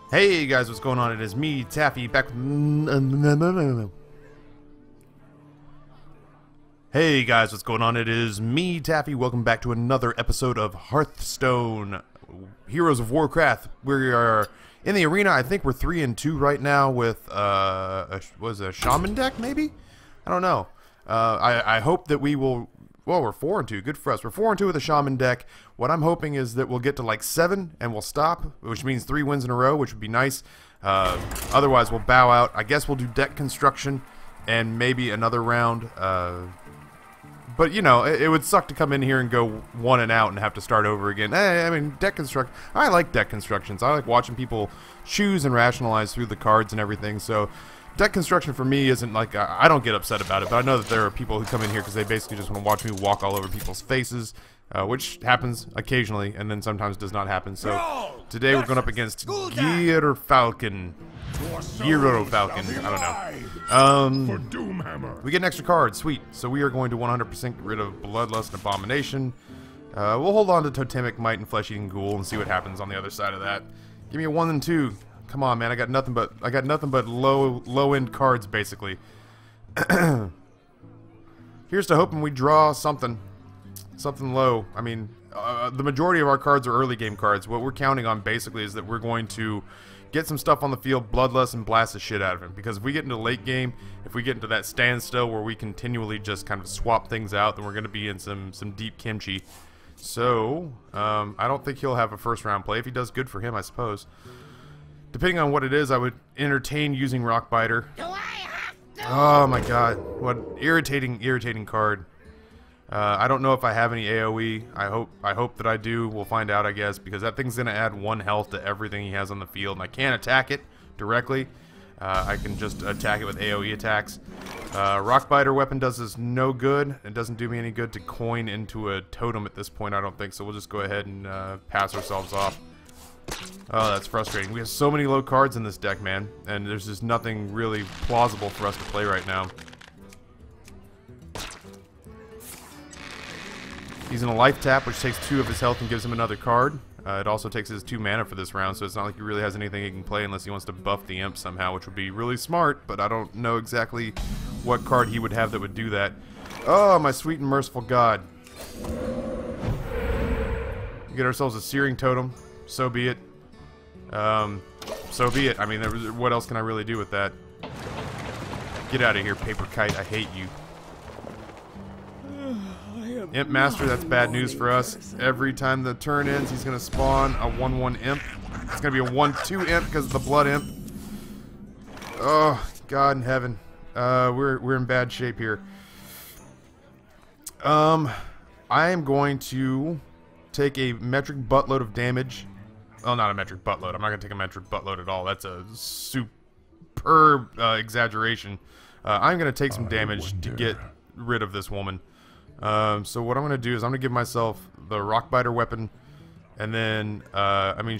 Hey guys, what's going on? It is me, Taffy, back Hey guys, what's going on? It is me, Taffy. Welcome back to another episode of Hearthstone, Heroes of Warcraft. We are in the arena. I think we're 3-2 right now with a shaman deck, maybe? I don't know. I hope that we will. Well, we're 4-2. Good for us. We're 4-2 with a shaman deck. What I'm hoping is that we'll get to like 7 and we'll stop, which means 3 wins in a row, which would be nice. Otherwise, we'll bow out. I guess we'll do deck construction and maybe another round. But you know, it would suck to come in here and go 1 and out and have to start over again. I mean, deck construct. I like deck constructions. I like watching people choose and rationalize through the cards and everything. So. Deck construction for me isn't like, I don't get upset about it, but I know that there are people who come in here because they basically just want to watch me walk all over people's faces, which happens occasionally and then sometimes does not happen. So today we're going up against Gear Falcon. Gear Falcon, I don't know. We get an extra card, sweet. So we are going to 100% get rid of Bloodlust and Abomination. We'll hold on to Totemic Might and Flesh-Eating Ghoul and see what happens on the other side of that. Give me a 1 and 2. Come on, man! I got nothing but low end cards, basically. Here's to hoping we draw something low. I mean, the majority of our cards are early game cards. What we're counting on basically is that we're going to get some stuff on the field, bloodlust, and blast the shit out of him. Because if we get into late game, if we get into that standstill where we continually just kind of swap things out, then we're going to be in some deep kimchi. So I don't think he'll have a first round play. If he does, good for him, I suppose. Depending on what it is, I would entertain using Rockbiter. Oh my god, what irritating card. I don't know if I have any AoE. I hope that I do. We'll find out, I guess, because that thing's gonna add 1 health to everything he has on the field, and I can't attack it directly. I can just attack it with AoE attacks. Rockbiter weapon does us no good. It doesn't do me any good to coin into a totem at this point, I don't think, so we'll just go ahead and pass ourselves off. Oh, that's frustrating. We have so many low cards in this deck, man, and there's just nothing really plausible for us to play right now. He's in a life tap, which takes 2 of his health and gives him another card. It also takes his 2 mana for this round, so it's not like he really has anything he can play unless he wants to buff the imp somehow, which would be really smart, but I don't know exactly what card he would have that would do that. Oh, my sweet and merciful god. We get ourselves a Searing Totem. So be it. So be it. I mean, what else can I really do with that? Get out of here, Paper Kite. I hate you. Imp Master, that's bad news for us. Every time the turn ends, he's going to spawn a 1-1 Imp. It's going to be a 1-2 Imp because of the Blood Imp. Oh, God in heaven. We're in bad shape here. I am going to take a metric buttload of damage. Well, not a metric buttload. I'm not going to take a metric buttload at all. That's a superb exaggeration. I'm going to take some damage to get rid of this woman. So what I'm going to do is I'm going to give myself the Rockbiter weapon. And then, I mean,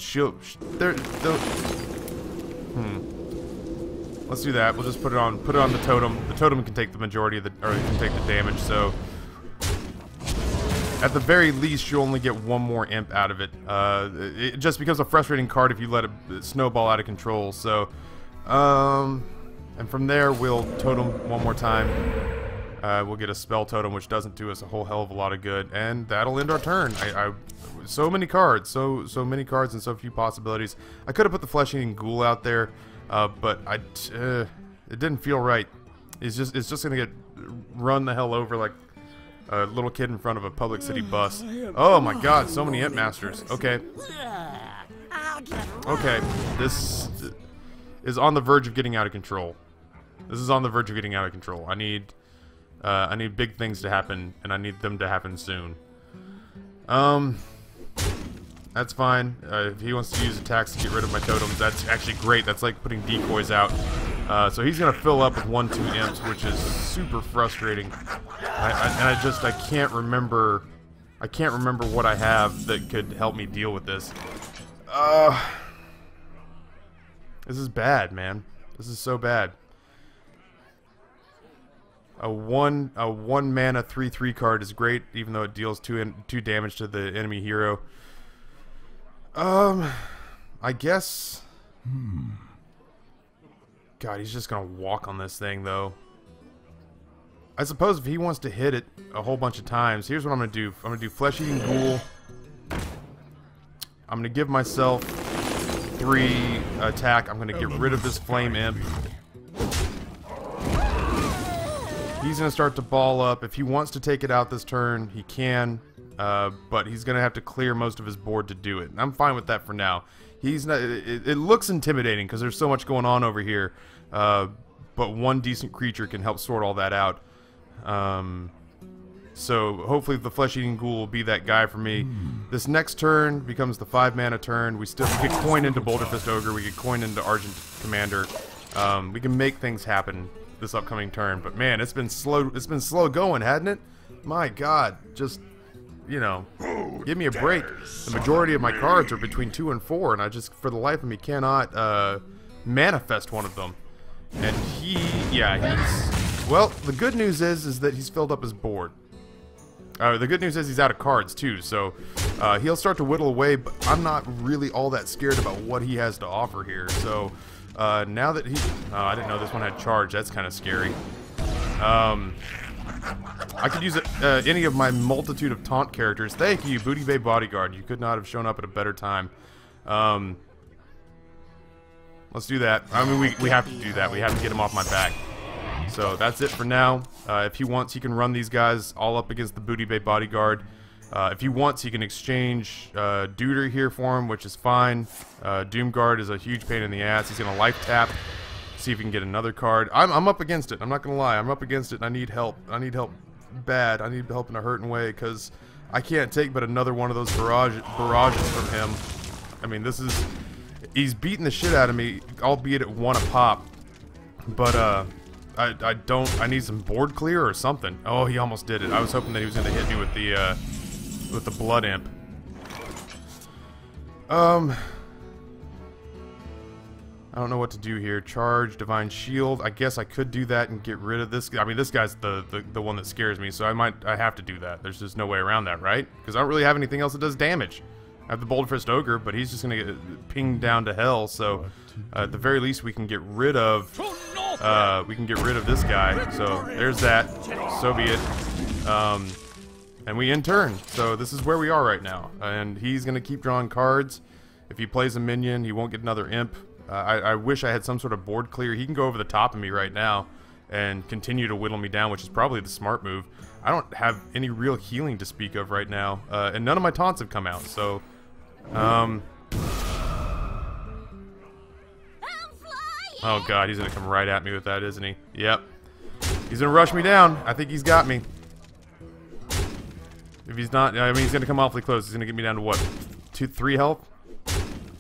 Let's do that. We'll just put it on the totem. The totem can take the majority of the, or can take the damage, so... At the very least, you only get 1 more imp out of it. It just becomes a frustrating card if you let it snowball out of control. So, and from there, we'll totem 1 more time. We'll get a spell totem, which doesn't do us a whole hell of a lot of good, and that'll end our turn. So many cards, so many cards, and so few possibilities. I could have put the Flesh-Eating Ghoul out there, but it didn't feel right. It's just gonna get run the hell over like a little kid in front of a public city bus. Oh my god, so many Imp Masters. Okay. Okay, this is on the verge of getting out of control. This is on the verge of getting out of control. I need big things to happen, and I need them to happen soon. That's fine. If he wants to use attacks to get rid of my totems, that's actually great. That's like putting decoys out. So he's gonna fill up with 1-2 imps, which is super frustrating. I can't remember what I have that could help me deal with this. This is bad, man. This is so bad. A one mana 3/3 card is great, even though it deals 2 damage to the enemy hero. I guess God, he's just gonna walk on this thing, though. I suppose if he wants to hit it a whole bunch of times, here's what I'm gonna do. I'm gonna do Flesh-Eating Ghoul. I'm gonna give myself 3 attack. I'm gonna get rid of this Flame Imp. He's gonna start to ball up. If he wants to take it out this turn, he can. But he's gonna have to clear most of his board to do it. And I'm fine with that for now. He's not. It looks intimidating because there's so much going on over here. But one decent creature can help sort all that out. So hopefully the Flesh-Eating Ghoul will be that guy for me. This next turn becomes the 5-mana turn. We still get coin into Boulderfist Ogre. We get coin into Argent Commander. We can make things happen this upcoming turn. But man, it's been slow. It's been slow going, hadn't it? My God, just. You know, give me a break. The majority of my cards are between 2 and 4, and I just, for the life of me, cannot manifest one of them. And well, the good news is that he's filled up his board. The good news is he's out of cards, too, so he'll start to whittle away, but I'm not really all that scared about what he has to offer here. So, now that he... Oh, I didn't know this one had charge. That's kind of scary. I could use any of my multitude of taunt characters. Thank you, Booty Bay Bodyguard. You could not have shown up at a better time. Let's do that. I mean, we have to do that. We have to get him off my back. So that's it for now. If he wants, he can run these guys all up against the Booty Bay Bodyguard. If he wants, he can exchange Duder here for him, which is fine. Doomguard is a huge pain in the ass. He's going to life tap. See if we can get another card. I'm up against it. I'm not gonna lie. I'm up against it and I need help. I need help bad. I need help in a hurting way because I can't take but another one of those barrages from him. I mean, he's beating the shit out of me, albeit at 1 a pop. But I need some board clear or something. Oh, he almost did it. I was hoping that he was gonna hit me with the Blood Imp. I don't know what to do here. Charge, Divine Shield. I guess I could do that and get rid of this. I mean, this guy's the one that scares me, so I have to do that. There's just no way around that, right? Because I don't really have anything else that does damage. I have the Boulderfist Ogre, but he's just gonna get pinged down to hell. So at the very least, we can get rid of this guy. So there's that. So be it. And we end turn. So this is where we are right now. And he's gonna keep drawing cards. If he plays a minion, he won't get another imp. I wish I had some sort of board clear. He can go over the top of me right now and continue to whittle me down, which is probably the smart move. I don't have any real healing to speak of right now, and none of my taunts have come out, so... Oh god, he's gonna come right at me with that, isn't he? Yep. He's gonna rush me down. I think he's got me. If he's not, I mean, he's gonna come awfully close. He's gonna get me down to what? 3 health?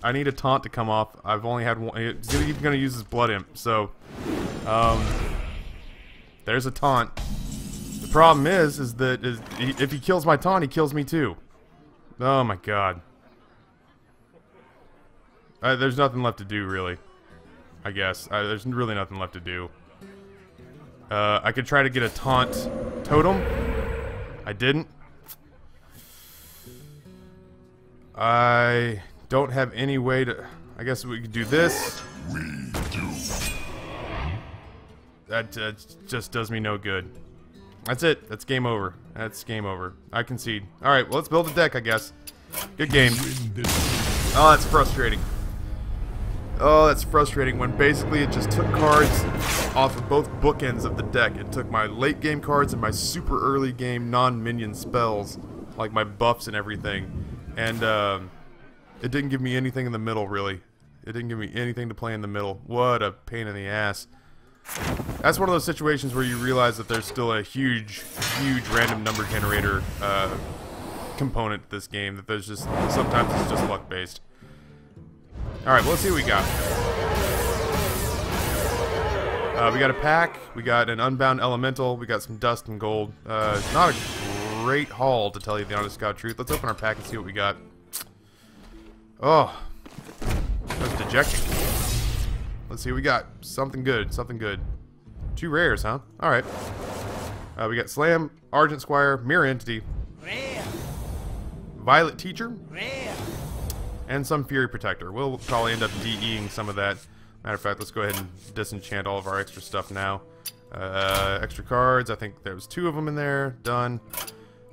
I need a taunt to come off. I've only had 1. He's gonna use his Blood Imp, so there's a taunt. The problem is that if he kills my taunt, he kills me too. Oh my god. There's nothing left to do, really. I guess there's really nothing left to do. I could try to get a taunt totem. I didn't. I don't have any way to... I guess we could do this. That just does me no good. That's it. That's game over. That's game over. I concede. Alright, well, let's build a deck, I guess. Good game. Oh, that's frustrating. Oh, that's frustrating when basically it just took cards off of both bookends of the deck. It took my late game cards and my super early game non-minion spells, like my buffs and everything. And it didn't give me anything in the middle, really. It didn't give me anything to play in the middle. What a pain in the ass. That's one of those situations where you realize that there's still a huge random number generator component to this game. That there's just, sometimes it's just luck based. Alright, well, let's see what we got. We got a pack, we got an Unbound Elemental, we got some dust and gold. Not a great haul, to tell you the honest God truth. Let's open our pack and see what we got. Oh, that's dejecting. Let's see what we got. Something good, something good. 2 rares, huh? Alright. We got Slam, Argent Squire, Mirror Entity, Violet Teacher, And some Fury Protector. We'll probably end up DEing some of that. Matter of fact, let's go ahead and disenchant all of our extra stuff now. Extra cards. I think there was 2 of them in there. Done.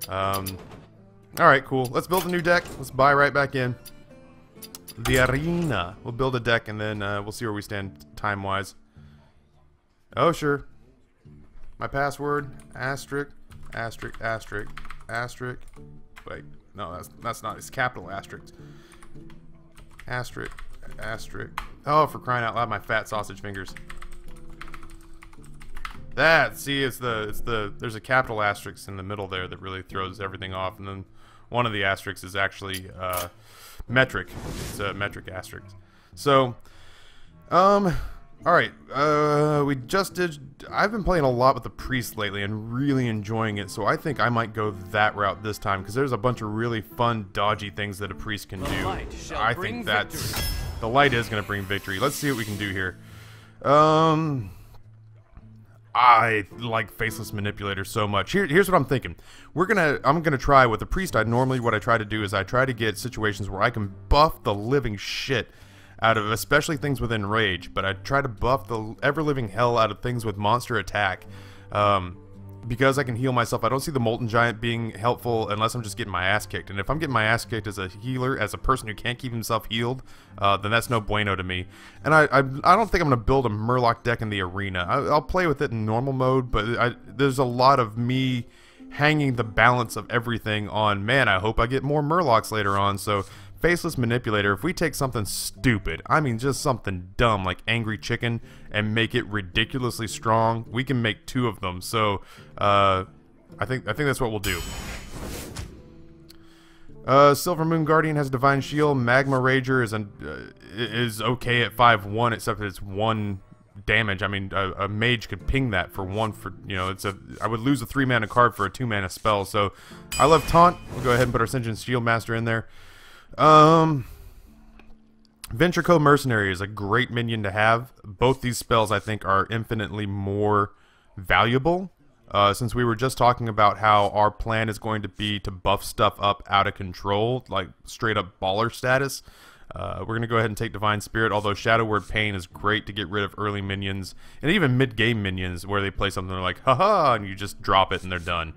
Alright, cool. Let's build a new deck. Let's buy right back in. The Arena. We'll build a deck and then we'll see where we stand time-wise. Oh, sure. My password, asterisk, asterisk, asterisk, asterisk. Wait, no, that's not. It's capital asterisk. Asterisk, asterisk. Oh, for crying out loud, my fat sausage fingers. See, there's a capital asterisk in the middle there that really throws everything off, and then one of the asterisks is actually metric. It's a metric asterisk. So, alright, I've been playing a lot with the priest lately and really enjoying it, so I think I might go that route this time, because there's a bunch of really fun, dodgy things that a priest can do. I think the light is going to bring victory. Let's see what we can do here. I like Faceless Manipulator so much. Here's what I'm thinking. I'm gonna try with the priest. What I try to do is I try to get situations where I can buff the living shit out of, especially things with enrage, but I try to buff the ever-living hell out of things with monster attack. Because I can heal myself, I don't see the Molten Giant being helpful unless I'm just getting my ass kicked. And if I'm getting my ass kicked as a healer, as a person who can't keep himself healed, then that's no bueno to me. And I don't think I'm going to build a Murloc deck in the arena. I'll play with it in normal mode, but there's a lot of me hanging the balance of everything on, man, I hope I get more Murlocs later on. So Faceless Manipulator, if we take something stupid, I mean just something dumb like Angry Chicken, and make it ridiculously strong, we can make 2 of them. So I think that's what we'll do. Silver Moon Guardian has Divine Shield. Magma Rager is okay at 5/1, except that it's 1 damage. I mean, a mage could ping that for 1 I would lose a 3-mana card for a 2-mana spell. So I love Taunt. We'll go ahead and put our Sinjin Shield Master in there. Venture Mercenary is a great minion to have. Both these spells, I think, are infinitely more valuable. Since we were just talking about how our plan is going to be to buff stuff up out of control, like straight up baller status, we're going to go ahead and take Divine Spirit, although Shadow Word Pain is great to get rid of early minions, and even mid-game minions where they play something like, haha, and you just drop it and they're done.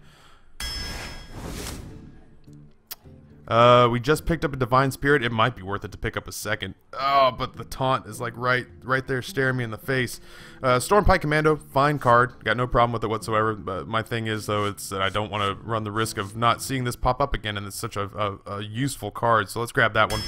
We just picked up a Divine Spirit. It might be worth it to pick up a second. Oh, but the taunt is like right there staring me in the face. Stormpike Commando, fine card. Got no problem with it whatsoever. But my thing is, though, it's that I don't want to run the risk of not seeing this pop up again, and it's such a useful card. So let's grab that one.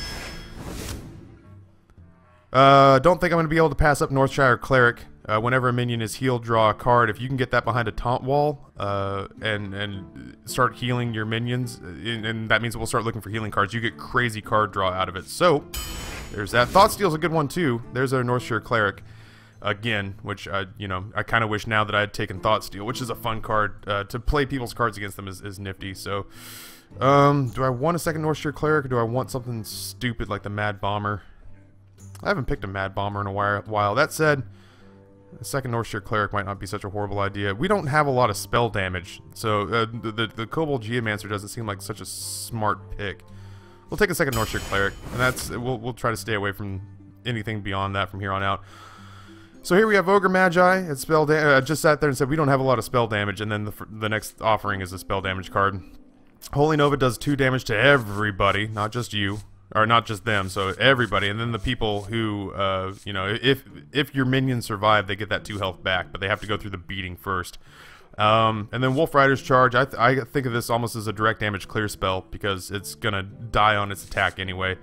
Don't think I'm going to be able to pass up Northshire Cleric. Whenever a minion is healed, draw a card. If you can get that behind a taunt wall and start healing your minions, and that means we'll start looking for healing cards, you get crazy card draw out of it. So there's that. Thoughtsteal's a good one too. There's our Northshire Cleric again, which I kind of wish now that I had taken Thoughtsteal, which is a fun card to play people's cards against them is nifty. So do I want a second Northshire Cleric, or do I want something stupid like the Mad Bomber? I haven't picked a Mad Bomber in a while. That said, a second Northshire Cleric might not be such a horrible idea. We don't have a lot of spell damage, so the Kobold Geomancer doesn't seem like such a smart pick. We'll take a second Northshire Cleric, and we'll try to stay away from anything beyond that from here on out. So here we have Ogre Magi. It's spell just sat there and said we don't have a lot of spell damage, and then the next offering is a spell damage card. Holy Nova does 2 damage to everybody, not just you. Or not just them, so everybody, and then the people who, if your minions survive, they get that 2 health back, but they have to go through the beating first. And then Wolf Rider's Charge, I think of this almost as a direct damage clear spell, because it's gonna die on its attack anyway.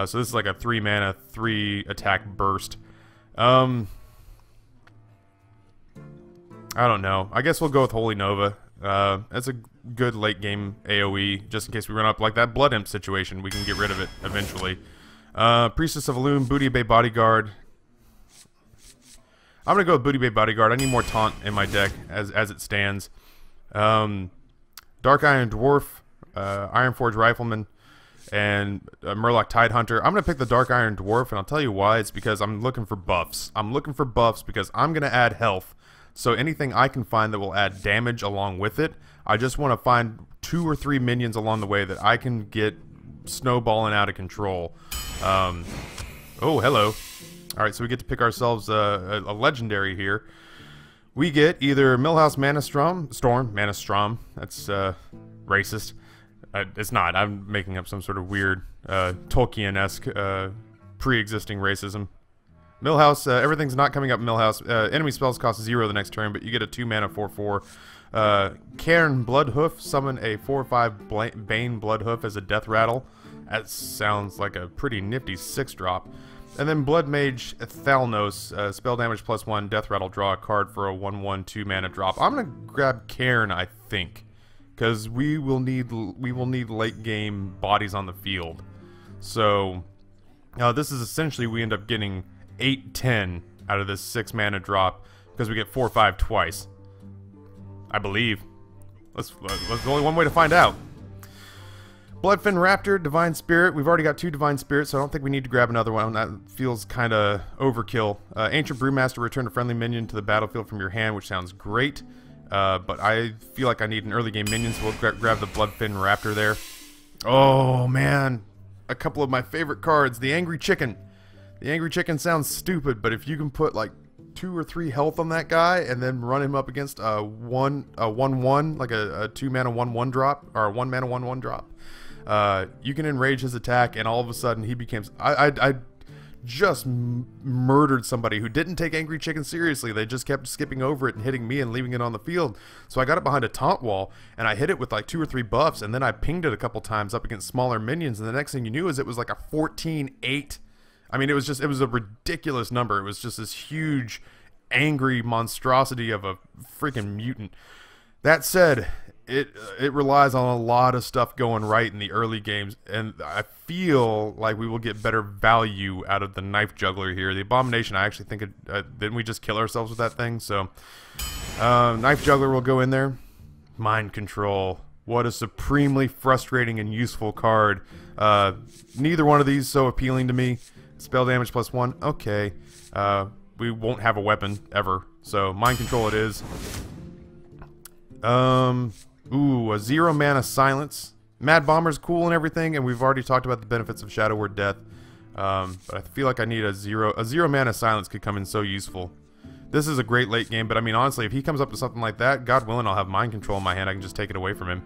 So this is like a 3 mana, 3 attack burst. I don't know. I guess we'll go with Holy Nova. That's a good late game AoE, just in case we run up like that Blood Imp situation. We can get rid of it eventually. Priestess of Elune, Booty Bay Bodyguard. I'm gonna go with Booty Bay Bodyguard. I need more taunt in my deck as it stands. Dark Iron Dwarf, Ironforge Rifleman, and Murloc Tidehunter. I'm gonna pick the Dark Iron Dwarf, and I'll tell you why. It's because I'm looking for buffs. I'm looking for buffs because I'm gonna add health. So anything I can find that will add damage along with it, I just want to find 2 or 3 minions along the way that I can get snowballing out of control. Oh, hello. Alright, so we get to pick ourselves a legendary here. We get either Millhouse Manastrom. That's racist. It's not. I'm making up some sort of weird Tolkien-esque pre-existing racism. Millhouse, everything's not coming up Millhouse. Enemy spells cost 0 the next turn, but you get a 2-mana 4/4. Cairn Bloodhoof, summon a 4/5 Bane Bloodhoof as a death rattle. That sounds like a pretty nifty 6-drop. And then Blood Mage Thalnos, spell damage +1, death rattle, draw a card for a 1/1 2-mana drop. I'm gonna grab Cairn, I think, because we will need late game bodies on the field. So this is essentially, we end up getting 8/10 out of this 6-mana drop because we get 4/5 twice. I believe. There's only one way to find out. Bloodfin Raptor, Divine Spirit. We've already got 2 Divine Spirits, so I don't think we need to grab another one. That feels kind of overkill. Ancient Brewmaster, return a friendly minion to the battlefield from your hand, which sounds great. But I feel like I need an early game minion, so we'll grab the Bloodfin Raptor there. Oh, man. A couple of my favorite cards. The Angry Chicken. The Angry Chicken sounds stupid, but if you can put like 2 or 3 health on that guy and then run him up against a 1/1, like a 2-mana 1/1 drop, or a 1-mana 1/1 drop, you can enrage his attack, and all of a sudden he becomes... I just murdered somebody who didn't take Angry Chicken seriously. They just kept skipping over it and hitting me and leaving it on the field. So I got it behind a taunt wall, and I hit it with like 2 or 3 buffs, and then I pinged it a couple times up against smaller minions, and the next thing you knew is it was like a 14/8. I mean, it was a ridiculous number. It was just this huge, angry monstrosity of a freaking mutant. That said, it relies on a lot of stuff going right in the early games, and I feel like we will get better value out of the Knife Juggler here. The Abomination, I actually think, didn't we just kill ourselves with that thing? So, Knife Juggler will go in there. Mind Control. What a supremely frustrating and useful card. Neither one of these so appealing to me. Spell damage +1. Okay. We won't have a weapon ever. So Mind Control it is. Ooh, a 0-mana Silence. Mad Bomber's cool and everything, and we've already talked about the benefits of Shadow Word Death. But I feel like I need a 0-mana Silence could come in so useful. This is a great late game, but I mean honestly, if he comes up to something like that, God willing, I'll have Mind Control in my hand. I can just take it away from him.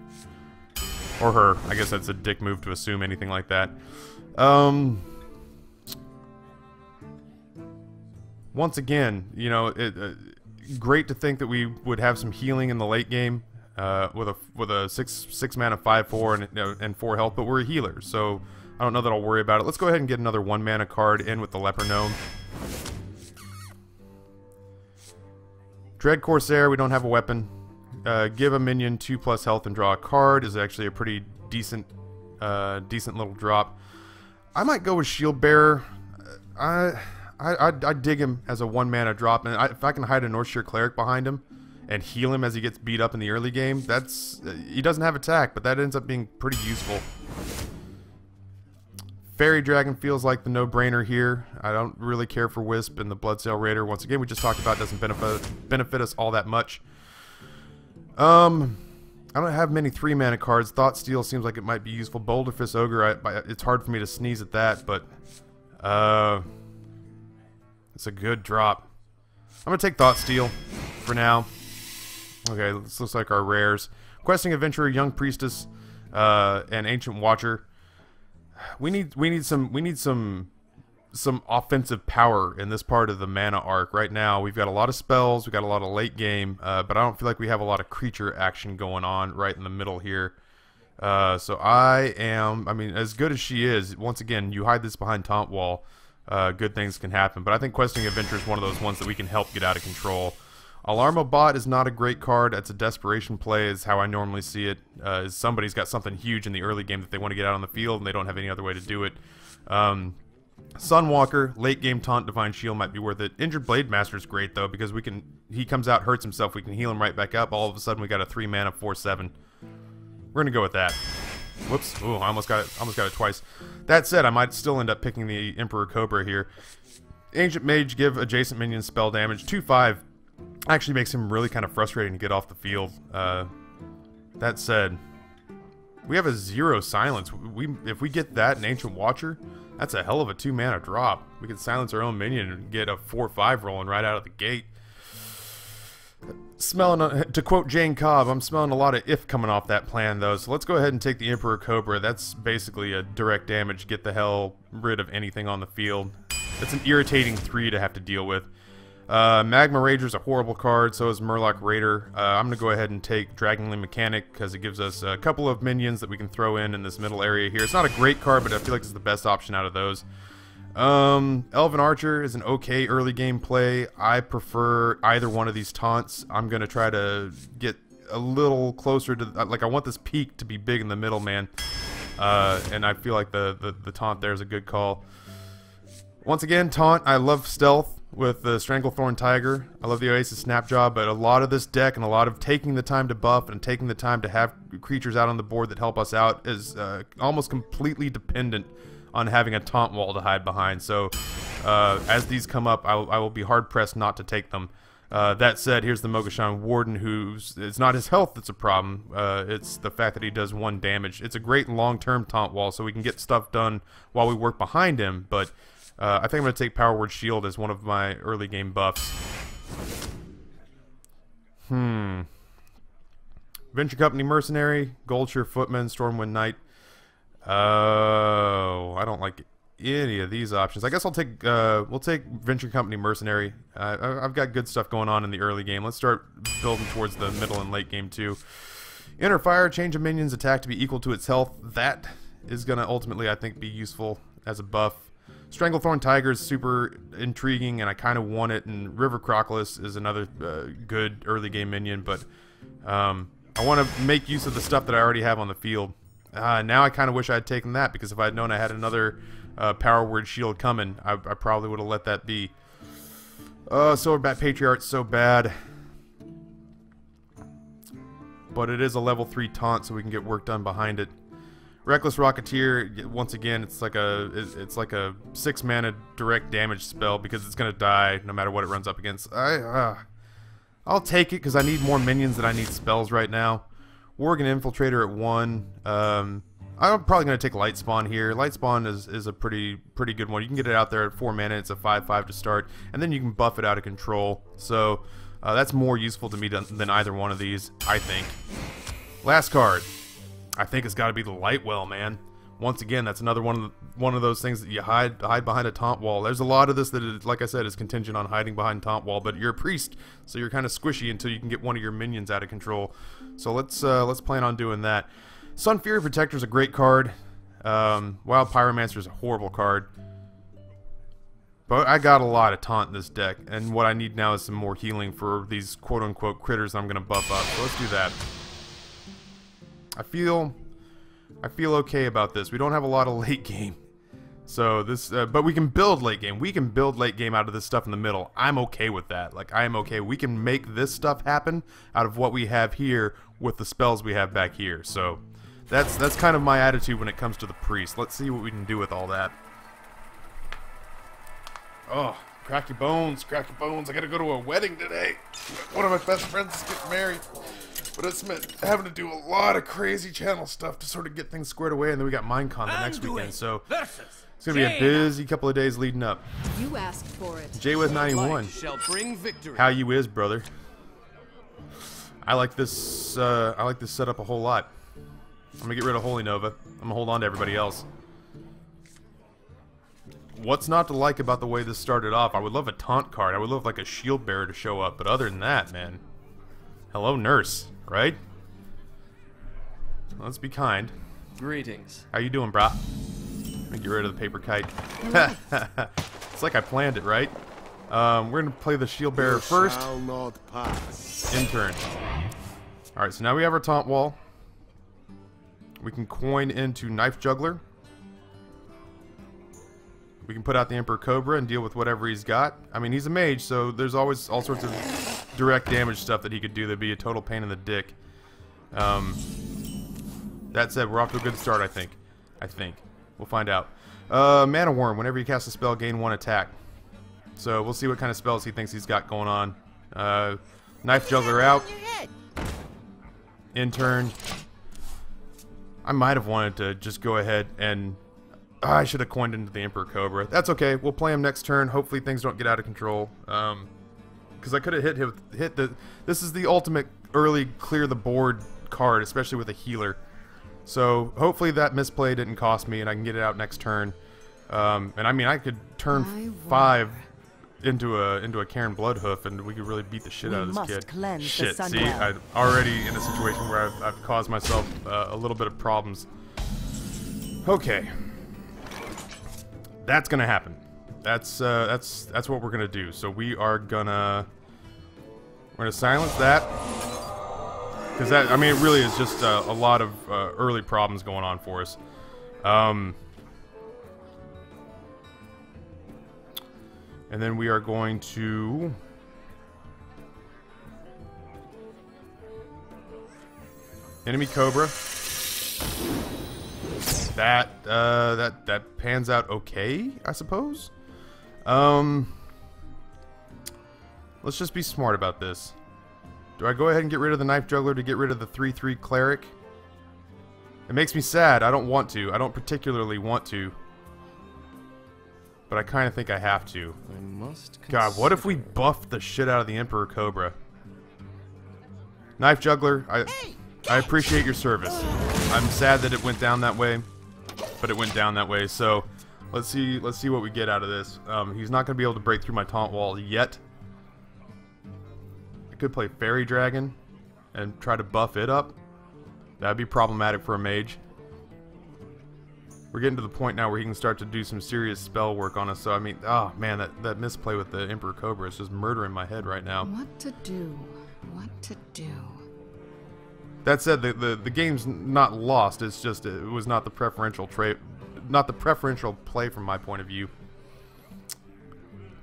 Or her. I guess that's a dick move to assume anything like that. Once again, you know, great to think that we would have some healing in the late game with a 6-mana 5/4 and 4 health, but we're a healer, so I don't know that I'll worry about it. Let's go ahead and get another 1-mana card in with the Leper Gnome. Dread Corsair, we don't have a weapon. Give a minion 2+ health and draw a card is actually a pretty decent little drop. I might go with Shield Bearer. I dig him as a 1-mana drop, and if I can hide a Northshire Cleric behind him and heal him as he gets beat up in the early game, he doesn't have attack, but that ends up being pretty useful. Fairy Dragon feels like the no-brainer here. I don't really care for Wisp, and the Bloodsail Raider, once again, we just talked about, doesn't benefit us all that much. I don't have many 3-mana cards. Thought Steal seems like it might be useful. Boulderfist Ogre, it's hard for me to sneeze at that, but it's a good drop. I'm going to take Thought Steal for now. Okay, this looks like our rares. Questing Adventurer, Young Priestess, and Ancient Watcher. We need some offensive power in this part of the mana arc. Right now, we've got a lot of spells, we've got a lot of late game, but I don't feel like we have a lot of creature action going on right in the middle here. So I mean, as good as she is, once again, you hide this behind Taunt Wall, good things can happen. But I think Questing Adventure is one of those ones that we can help get out of control. Alarma Bot is not a great card. That's a desperation play is how I normally see it. Somebody's got something huge in the early game that they want to get out on the field and they don't have any other way to do it. Sunwalker, late game taunt, Divine Shield might be worth it. Injured Blade Master is great though because he comes out, hurts himself, we can heal him right back up. All of a sudden we got a 3-mana 4/7. We're gonna go with that. Whoops! Ooh, I almost got it twice. That said, I might still end up picking the Emperor Cobra here. Ancient Mage, give adjacent minions spell damage. 2/5 actually makes him really kind of frustrating to get off the field. That said, We have a 0 silence. If we get that in Ancient Watcher, that's a hell of a 2-mana drop. We can silence our own minion and get a 4/5 rolling right out of the gate. Smelling, to quote Jane Cobb, I'm smelling a lot of if coming off that plan though. So let's go ahead and take the Emperor Cobra. That's basically a direct damage. Get the hell rid of anything on the field. It's an irritating 3 to have to deal with. Magma Rager's a horrible card, so is Murloc Raider. I'm going to go ahead and take Dragonly Mechanic because it gives us a couple of minions that we can throw in this middle area here. It's not a great card, but I feel like it's the best option out of those. Elven Archer is an okay early game play. I prefer either one of these taunts. I'm going to try to get a little closer to, like, I want this peak to be big in the middle, man. And I feel like the taunt there is a good call. Once again, taunt, I love stealth with the Stranglethorn Tiger. I love the Oasis Snapjaw, but a lot of this deck and a lot of taking the time to buff and taking the time to have creatures out on the board that help us out is almost completely dependent on having a taunt wall to hide behind. So as these come up, I will be hard-pressed not to take them. That said, here's the Mogashan Warden, it's not his health that's a problem, it's the fact that he does 1 damage. It's a great long-term taunt wall, so we can get stuff done while we work behind him, but I think I'm going to take Power Word Shield as one of my early game buffs. Venture Company Mercenary, Goldshire Footman, Stormwind Knight. Oh, I don't like any of these options. I guess I'll take, we'll take Venture Company Mercenary. I've got good stuff going on in the early game. Let's start building towards the middle and late game too. Inner Fire, change a minion's attack to be equal to its health. That is going to ultimately, I think, be useful as a buff. Stranglethorn Tiger is super intriguing, and I kind of want it, and River Crocodile is another good early game minion, but I want to make use of the stuff that I already have on the field. Now I kind of wish I had taken that, because if I had known I had another Power Word Shield coming, I probably would have let that be. Silverback Patriarch's so bad. But it is a level 3 taunt, so we can get work done behind it. Reckless Rocketeer, once again, it's like a 6-mana direct damage spell because it's gonna die no matter what it runs up against. I'll take it because I need more minions than I need spells right now. Worgen Infiltrator at 1. I'm probably gonna take Light Spawn here. Light Spawn is a pretty good one. You can get it out there at 4 mana. It's a 5/5 to start, and then you can buff it out of control. So that's more useful to me than either one of these, I think. Last card. I think it's got to be the Lightwell, man. Once again, that's another one of those things that you hide behind a taunt wall. There's a lot of this that, like I said, is contingent on hiding behind taunt wall. But you're a priest, so you're kind of squishy until you can get one of your minions out of control. So let's plan on doing that. Sun Fury Protector is a great card. Wild Pyromancer is a horrible card. But I got a lot of taunt in this deck, and what I need now is some more healing for these quote-unquote critters I'm going to buff up. So let's do that. I feel okay about this. We don't have a lot of late game, so this, but we can build late game. We can build late game out of this stuff in the middle. I'm okay with that. Like, I am okay. We can make this stuff happen out of what we have here with the spells we have back here. So that's kind of my attitude when it comes to the priest. Let's see what we can do with all that. Oh, crack your bones, crack your bones. I gotta go to a wedding today. One of my best friends is getting married. But it's meant having to do a lot of crazy channel stuff to sort of get things squared away, and then we got Minecon the next weekend, so it's gonna be a busy couple of days leading up. You asked for it. JWith91, shall bring victory. How you is, brother? I like this setup a whole lot. I'm gonna get rid of Holy Nova. I'm gonna hold on to everybody else. What's not to like about the way this started off? I would love a taunt card. I would love like a shield bearer to show up, but other than that, man. Hello, nurse. Right? Let's be kind. Greetings. How you doing, brah? Let me get rid of the paper kite. It's like I planned it, right? We're gonna play the shield bearer first. Shall not pass. In turn. Alright, so now we have our taunt wall. We can coin into Knife Juggler. We can put out the Emperor Cobra and deal with whatever he's got. I mean, he's a mage, so there's always all sorts of direct damage stuff that he could do that'd be a total pain in the dick. That said, we're off to a good start, I think. We'll find out. Mana Worm, whenever you cast a spell, gain 1 attack. So we'll see what kind of spells he thinks he's got going on. Knife Juggler out. In turn. I might have wanted to just go ahead and... I should have coined into the Emperor Cobra. That's okay. We'll play him next turn. Hopefully things don't get out of control. Because I could have hit the... This is the ultimate early clear the board card, especially with a healer. So hopefully that misplay didn't cost me and I can get it out next turn. And I mean, I could turn 5 into a Karen Bloodhoof and we could really beat the shit out of this kid. Shit, see, I'm already in a situation where I've caused myself a little bit of problems. Okay. That's gonna happen. That's what we're gonna do. So we're gonna silence that. Because that, I mean, it really is just a lot of early problems going on for us. And then we are going to... Enemy Cobra. That pans out okay, I suppose. Let's just be smart about this. Do I go ahead and get rid of the Knife Juggler to get rid of the 3/3 Cleric? It makes me sad. I don't want to. I don't particularly want to. But I kind of think I have to. I must God, what if we buffed the shit out of the Emperor Cobra? Knife Juggler, I appreciate your service. I'm sad that it went down that way, but it went down that way. So let's see what we get out of this. He's not going to be able to break through my taunt wall yet. I could play Fairy Dragon and try to buff it up. That'd be problematic for a mage. We're getting to the point now where he can start to do some serious spell work on us. So I mean, oh man, that misplay with the Emperor Cobra is just murdering my head right now. What to do? What to do? That said, the game's not lost. It's just it was not the preferential play from my point of view.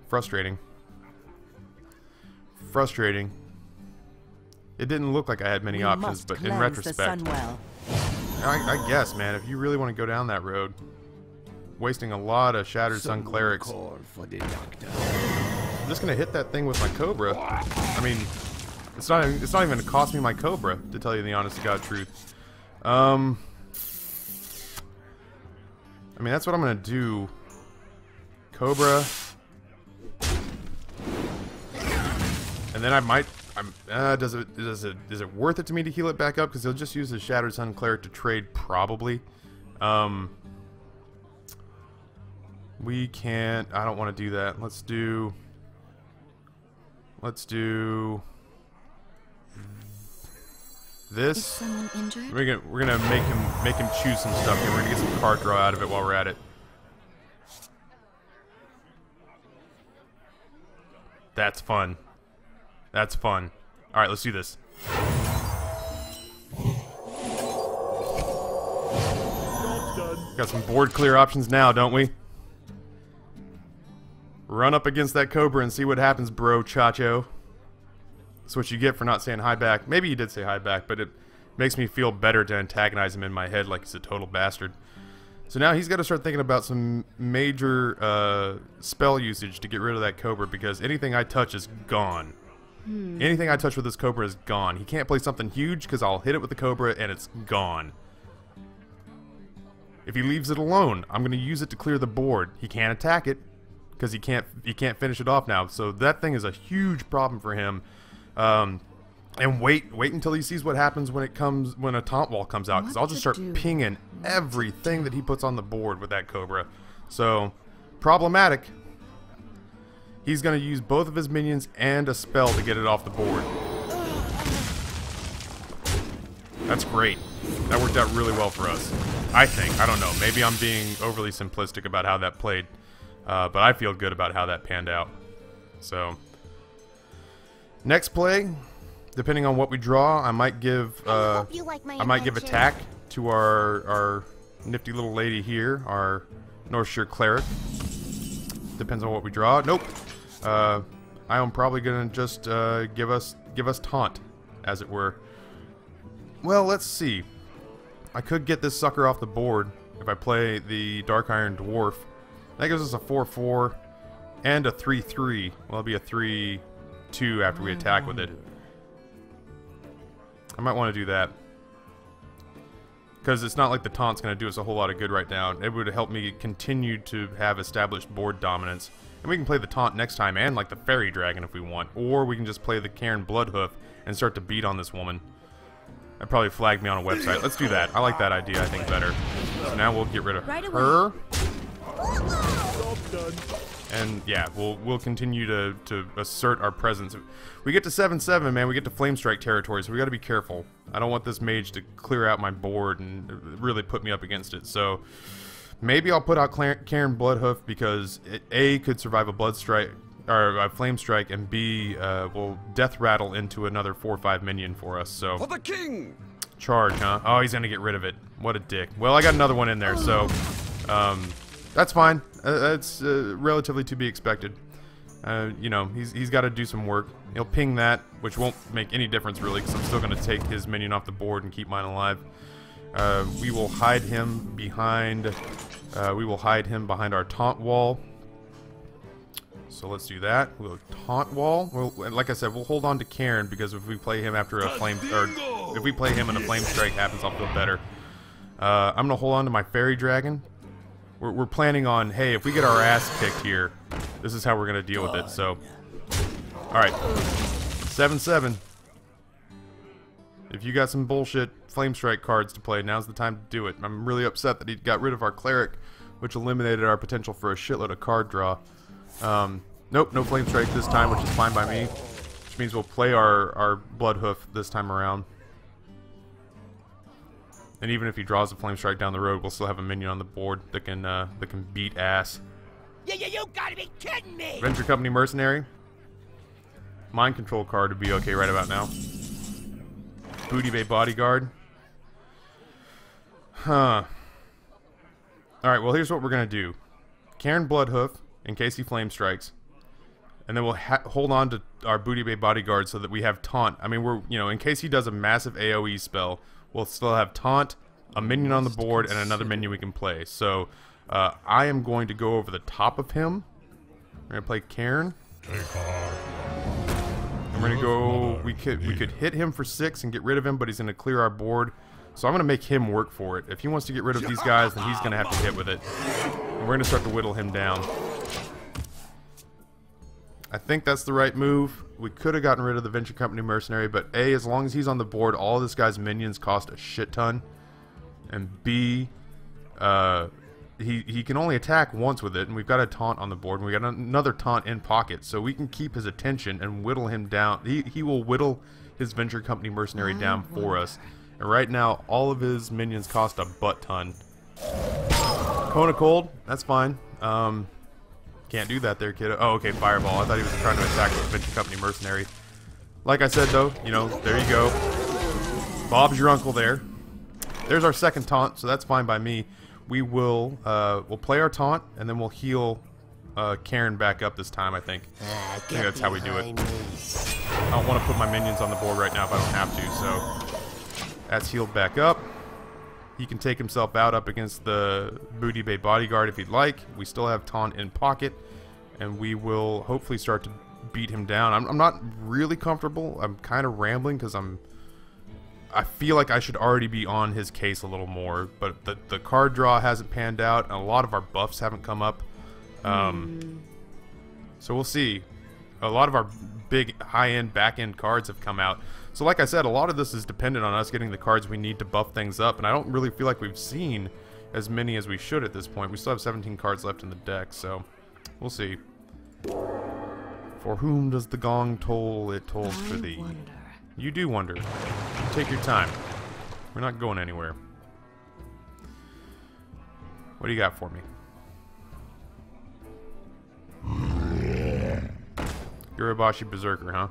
Frustrating. Frustrating. It didn't look like I had many options, but in retrospect, I guess, man, if you really want to go down that road, wasting a lot of Shattered Sun Clerics. I'm just gonna hit that thing with my Cobra. I mean, it's not even gonna cost me my Cobra, to tell you the honest to God truth. I mean, that's what I'm gonna do. Cobra, and then I might. Is it worth it to me to heal it back up? Because he'll just use his Shattered Sun Cleric to trade, probably. We can't. I don't want to do that. Let's do this. Is someone injured? We're gonna make him choose some stuff here. We're gonna get some card draw out of it while we're at it. That's fun. That's fun. Alright, let's do this. Got some board clear options now, don't we? Run up against that Cobra and see what happens, bro, Chacho. That's what you get for not saying hi back. Maybe you did say hi back, but it makes me feel better to antagonize him in my head like he's a total bastard. So now he's got to start thinking about some major spell usage to get rid of that Cobra, because anything I touch is gone. Anything I touch with this Cobra is gone. He can't play something huge because I'll hit it with the Cobra and it's gone. If he leaves it alone, I'm going to use it to clear the board. He can't attack it because he can't finish it off now. So that thing is a huge problem for him. And wait until he sees what happens when a taunt wall comes out, because I'll just start pinging everything that he puts on the board with that Cobra. So, problematic. He's going to use both of his minions and a spell to get it off the board. That's great. That worked out really well for us, I think. I don't know. Maybe I'm being overly simplistic about how that played, but I feel good about how that panned out. So, next play, depending on what we draw, I might give attack to our nifty little lady here, our Northshire Cleric. Depends on what we draw. Nope. I am probably gonna just give us taunt, as it were. Well, let's see. I could get this sucker off the board if I play the Dark Iron Dwarf. That gives us a 4/4 and a 3/3. Well, it'll be a 3/2 after we attack with it. I might want to do that. Because it's not like the taunt's going to do us a whole lot of good right now. It would help me continue to have established board dominance. And we can play the taunt next time, and like the fairy dragon if we want. Or we can just play the Karen Bloodhoof and start to beat on this woman. That probably flagged me on a website. Let's do that. I like that idea, I think, better. So now we'll get rid of her. And yeah, we'll continue to assert our presence. We get to 7-7, man. We get to Flame Strike territory, so we got to be careful. I don't want this mage to clear out my board and really put me up against it. So maybe I'll put out Karen Bloodhoof because it, A, could survive a Blood Strike or a Flame Strike, and B, will Death Rattle into another 4/5 minion for us. So For the king! charge, huh? Oh, he's gonna get rid of it. What a dick. Well, I got another one in there, so that's fine. That's relatively to be expected. You know, he's got to do some work. He'll ping that, which won't make any difference really, because I'm still going to take his minion off the board and keep mine alive. We will hide him behind. We will hide him behind our taunt wall. So let's do that. We'll taunt wall. Well, like I said, we'll hold on to Karen because if we play him after a flame, or if we play him and a flame strike happens, I'll feel better. I'm gonna hold on to my fairy dragon. We're planning on, hey, if we get our ass kicked here, this is how we're going to deal with it, so. Alright. 7-7. If you got some bullshit Flame Strike cards to play, now's the time to do it. I'm really upset that he got rid of our Cleric, which eliminated our potential for a shitload of card draw. Nope, no Flame Strike this time, which is fine by me. Which means we'll play our Bloodhoof this time around. And even if he draws a Flame Strike down the road, we'll still have a minion on the board that can beat ass. You gotta be kidding me! Venture Company Mercenary. Mind Control card would be okay right about now. Booty Bay Bodyguard. Huh. Alright, well here's what we're gonna do. Karen Bloodhoof, in case he Flame Strikes. And then we'll hold on to our Booty Bay Bodyguard so that we have Taunt. I mean, we're, you know, in case he does a massive AoE spell, we'll still have Taunt, a minion on the board, and another minion we can play. So, I am going to go over the top of him. We're going to play Karen. And we're going to go... We could hit him for 6 and get rid of him, but he's going to clear our board. So I'm going to make him work for it. If he wants to get rid of these guys, then he's going to have to hit with it. And we're going to start to whittle him down. I think that's the right move. We could have gotten rid of the Venture Company Mercenary, but A, as long as he's on the board, all of this guy's minions cost a shit ton. And B, he can only attack once with it, and we've got a taunt on the board, and we got another taunt in pocket, so we can keep his attention and whittle him down. He will whittle his Venture Company Mercenary down for us. And right now, all of his minions cost a butt ton. Cone of Cold, that's fine. Can't do that there, kiddo. Oh, okay, Fireball. I thought he was trying to attack the Venture Company Mercenary. Like I said, though, you know, there you go. Bob's your uncle there. There's our second taunt, so that's fine by me. We will, we'll play our taunt, and then we'll heal Karen back up this time, I think. I think that's how we do it. I don't want to put my minions on the board right now if I don't have to, so that's healed back up. He can take himself out up against the Booty Bay Bodyguard if he'd like. We still have taunt in pocket, and we will hopefully start to beat him down. I'm not really comfortable. I'm kind of rambling because I feel like I should already be on his case a little more, but the card draw hasn't panned out, and a lot of our buffs haven't come up. So we'll see. A lot of our big high-end, back-end cards have come out. So like I said, a lot of this is dependent on us getting the cards we need to buff things up, and I don't really feel like we've seen as many as we should at this point. We still have 17 cards left in the deck, so we'll see. For whom does the gong toll? It tolls for thee. Wonder. You do wonder. Take your time. We're not going anywhere. What do you got for me? Gurabashi Berserker, huh?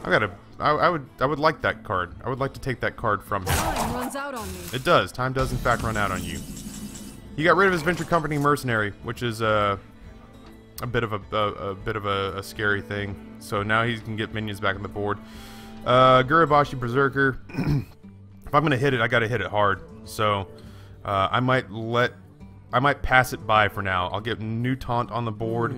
I would like that card. I would like to take that card from him. Time runs out on me. It does. Time does in fact run out on you. He got rid of his Venture Company Mercenary, which is a bit of a scary thing. So now he can get minions back on the board. Gurabashi Berserker. If I'm gonna hit it, I gotta hit it hard. So I might pass it by for now. I'll get new taunt on the board.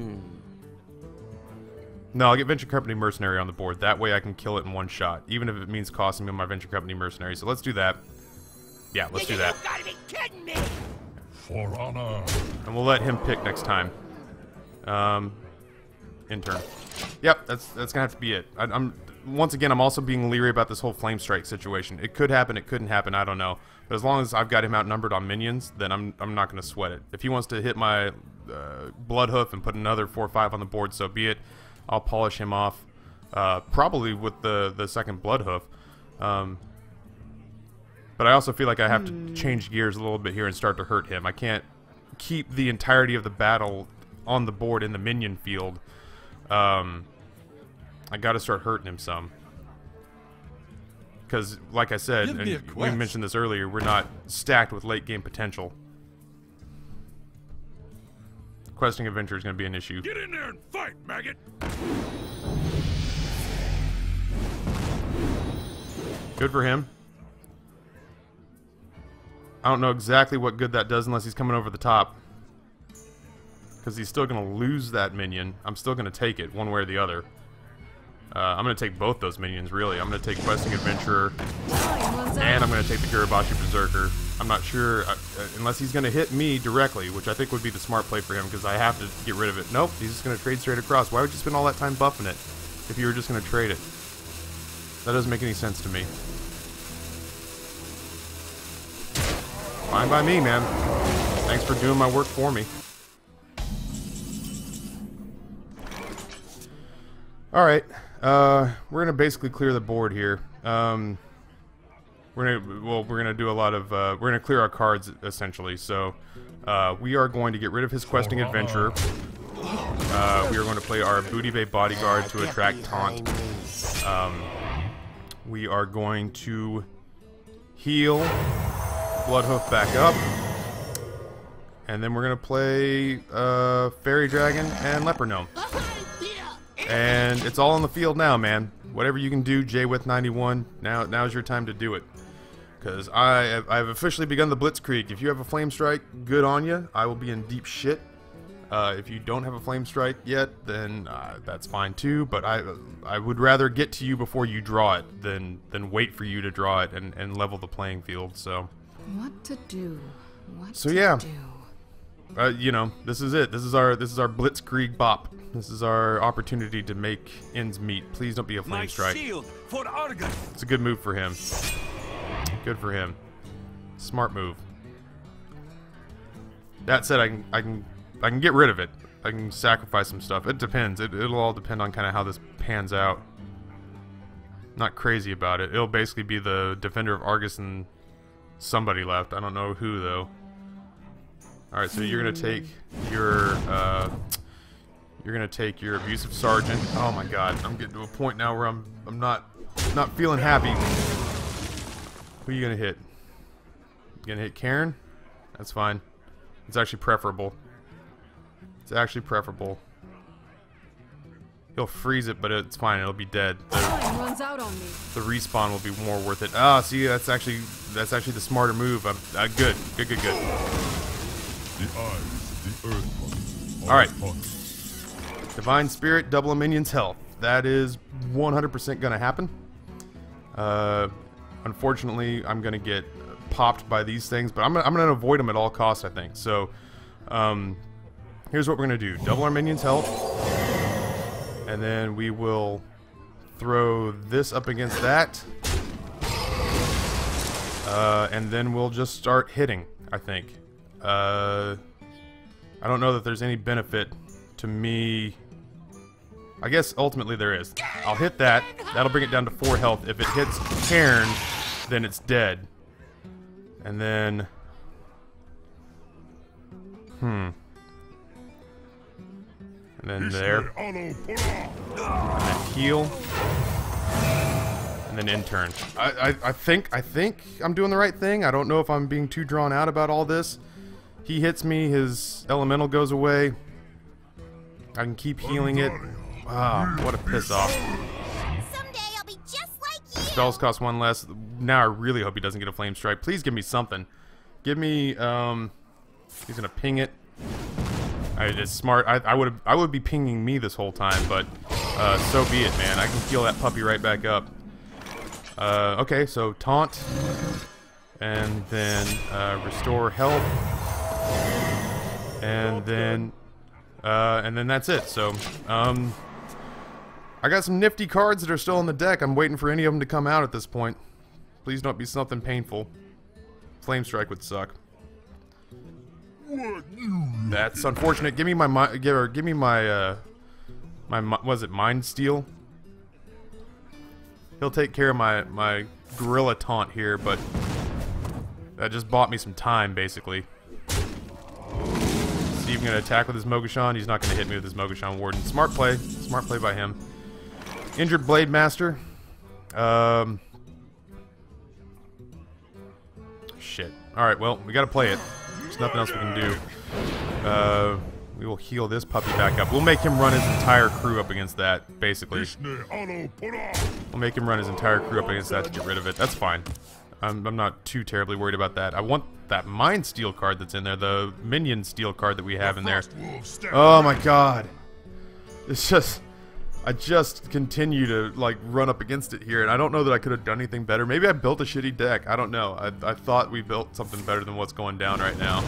No, I'll get Venture Company Mercenary on the board. That way I can kill it in one shot, even if it means costing me my Venture Company Mercenary. So let's do that. Yeah, let's do that. You gotta be kidding me! For honor. And we'll let him pick next time. Intern. Yep, that's gonna have to be it. I'm once again, I'm also being leery about this whole Flame Strike situation. It could happen, it couldn't happen, I don't know. But as long as I've got him outnumbered on minions, then I'm not gonna sweat it. If he wants to hit my Blood Hoof and put another 4 or 5 on the board, so be it. I'll polish him off, probably with the second Blood Hoof. But I also feel like I have to change gears a little bit here and start to hurt him. I can't keep the entirety of the battle on the board in the minion field. I gotta start hurting him some. Because, like I said, and we mentioned this earlier, we're not stacked with late game potential. Questing Adventure is going to be an issue. Get in there and fight, maggot! Good for him. I don't know exactly what good that does unless he's coming over the top. Because he's still going to lose that minion. I'm still going to take it, one way or the other. I'm going to take both those minions, really. I'm going to take Questing Adventurer, and I'm going to take the Gurabashi Berserker. I'm not sure, unless he's going to hit me directly, which I think would be the smart play for him, because I have to get rid of it. Nope, he's just going to trade straight across. Why would you spend all that time buffing it if you were just going to trade it? That doesn't make any sense to me. Fine by me, man. Thanks for doing my work for me. Alright, we're gonna basically clear the board here. We're gonna do a lot of we're gonna clear our cards essentially. So we are going to get rid of his Questing Adventurer. We are going to play our Booty Bay Bodyguard to attract taunt. We are going to heal Bloodhoof back up, and then we're gonna play Fairy Dragon and Leper Gnome. And it's all on the field now, man. Whatever you can do, J-With91, now's your time to do it. Because I've officially begun the Blitzkrieg. If you have a Flame Strike, good on you. I will be in deep shit. If you don't have a Flame Strike yet, then that's fine too. But I would rather get to you before you draw it than wait for you to draw it and level the playing field. So. What to do? What so to yeah. do? You know, this is it. This is our Blitzkrieg bop. This is our opportunity to make ends meet. Please don't be a Flame Strike. It's a good move for him. Good for him. Smart move. That said, I can get rid of it. I can sacrifice some stuff. It depends. It'll all depend on kind of how this pans out. Not crazy about it. It'll basically be the Defender of Argus and somebody left. I don't know who though. All right, so you're gonna take your Abusive Sergeant. Oh my God, I'm getting to a point now where I'm not feeling happy. Who are you gonna hit? You gonna hit Karen? That's fine. It's actually preferable. It's actually preferable. He'll freeze it, but it's fine. It'll be dead. Runs out on me. The respawn will be more worth it. Ah, see, that's actually the smarter move. Good. The eyes, the earth. All right. Divine Spirit, double a minion's health. That is 100% gonna happen. Unfortunately, I'm gonna get popped by these things, but I'm gonna avoid them at all costs, I think. So, here's what we're gonna do: double our minion's health, and then we will throw this up against that, and then we'll just start hitting. I think. I don't know that there's any benefit to me. I guess ultimately there is. I'll hit that. That'll bring it down to 4 health. If it hits Cairn, then it's dead. And then... And then there. And then heal. And then intern. I think I'm doing the right thing. I don't know if I'm being too drawn out about all this. He hits me, his elemental goes away. I can keep healing it. Ah, what a piss off. Someday I'll be just like you. Spells cost 1 less. Now I really hope he doesn't get a Flame Strike. Please give me something. Give me, he's gonna ping it. It's smart. I would be pinging me this whole time, but so be it, man. I can heal that puppy right back up. Okay, so taunt, and then restore health, and then that's it. So I got some nifty cards that are still on the deck. I'm waiting for any of them to come out at this point. Please don't be something painful. Flame Strike would suck. That's unfortunate. Give me my was it Mind Steal? He'll take care of my gorilla taunt here, but that just bought me some time, basically. Steve gonna attack with his Mogashan. He's not gonna hit me with his Mogashan Warden. Smart play by him. Injured Blade Master. Shit. All right, well, we gotta play it. There's nothing else we can do. We will heal this puppy back up. We'll make him run his entire crew up against that, basically. We'll make him run his entire crew up against that to get rid of it. That's fine. I'm not too terribly worried about that. I want that Mind Steal card that's in there, the Minion Steal card that we have in there. Oh my god. It's just... I just continue to, like, run up against it here, and I don't know that I could have done anything better. Maybe I built a shitty deck. I don't know. I thought we built something better than what's going down right now.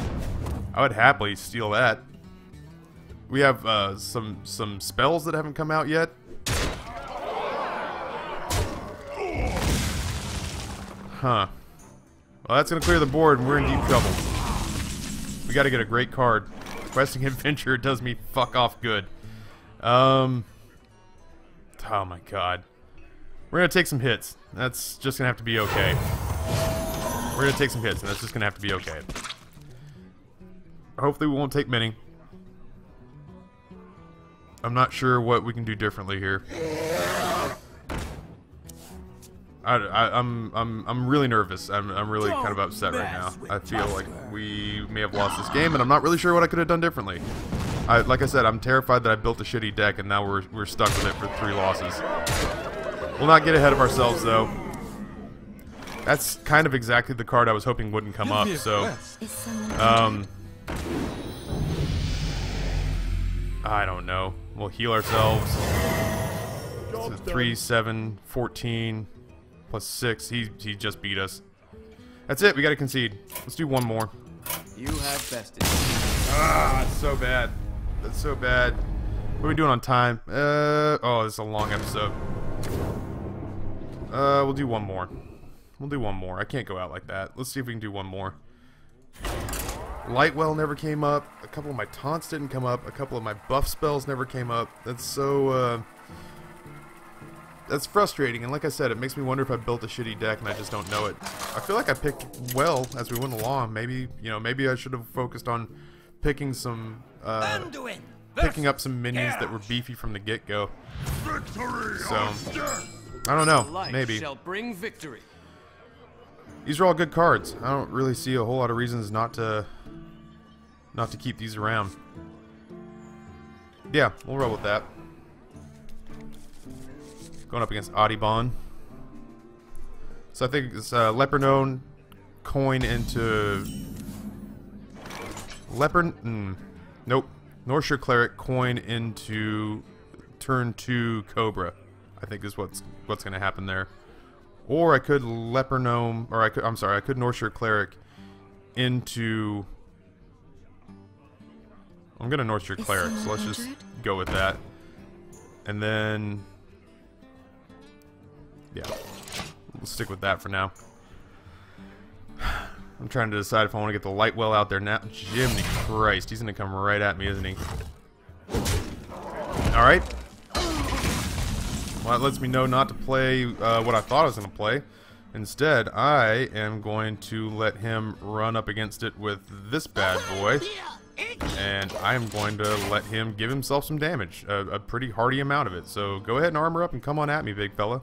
I would happily steal that. We have some spells that haven't come out yet. Huh. Well, that's going to clear the board, and we're in deep trouble. We got to get a great card. Questing Adventure does me fuck off good. Oh my god. We're going to take some hits. That's just going to have to be okay. We're going to take some hits, and that's just going to have to be okay. Hopefully we won't take many. I'm not sure what we can do differently here. I'm really nervous. I'm really kind of upset right now. I feel like we may have lost this game, and I'm not really sure what I could have done differently. Like I said, I'm terrified that I built a shitty deck, and now we're stuck with it for 3 losses. We'll not get ahead of ourselves, though. That's kind of exactly the card I was hoping wouldn't come up. So, I don't know. We'll heal ourselves. So 3, 7, 14, plus 6. He just beat us. That's it. We gotta concede. Let's do one more. You have bested. Ah, it's so bad. That's so bad. What are we doing on time? Oh, this is a long episode. We'll do one more. We'll do one more. I can't go out like that. Let's see if we can do one more. Lightwell never came up. A couple of my taunts didn't come up. A couple of my buff spells never came up. That's so, that's frustrating. And like I said, it makes me wonder if I built a shitty deck and I just don't know it. I feel like I picked well as we went along. Maybe, you know, maybe I should have focused on picking some, picking up some minions that were beefy from the get-go. So, I don't know. Maybe. Shall bring victory. These are all good cards. I don't really see a whole lot of reasons not to keep these around. Yeah, we'll roll with that. Going up against Audubon. So I think it's Leopardone coin into Leopard. Nope. Northshire Cleric coin into turn 2 Cobra. I think is what's going to happen there. Or I could Leopardome, or I could Northshire Cleric into... I'm going to Northshire Cleric, so let's just go with that. And then... yeah, we'll stick with that for now. I'm trying to decide if I want to get the Lightwell out there now. Jiminy Christ, he's going to come right at me, isn't he? Alright. Well, that lets me know not to play what I thought I was going to play. Instead, I am going to let him run up against it with this bad boy. And I am going to let him give himself some damage. A pretty hearty amount of it. So go ahead and armor up and come on at me, big fella.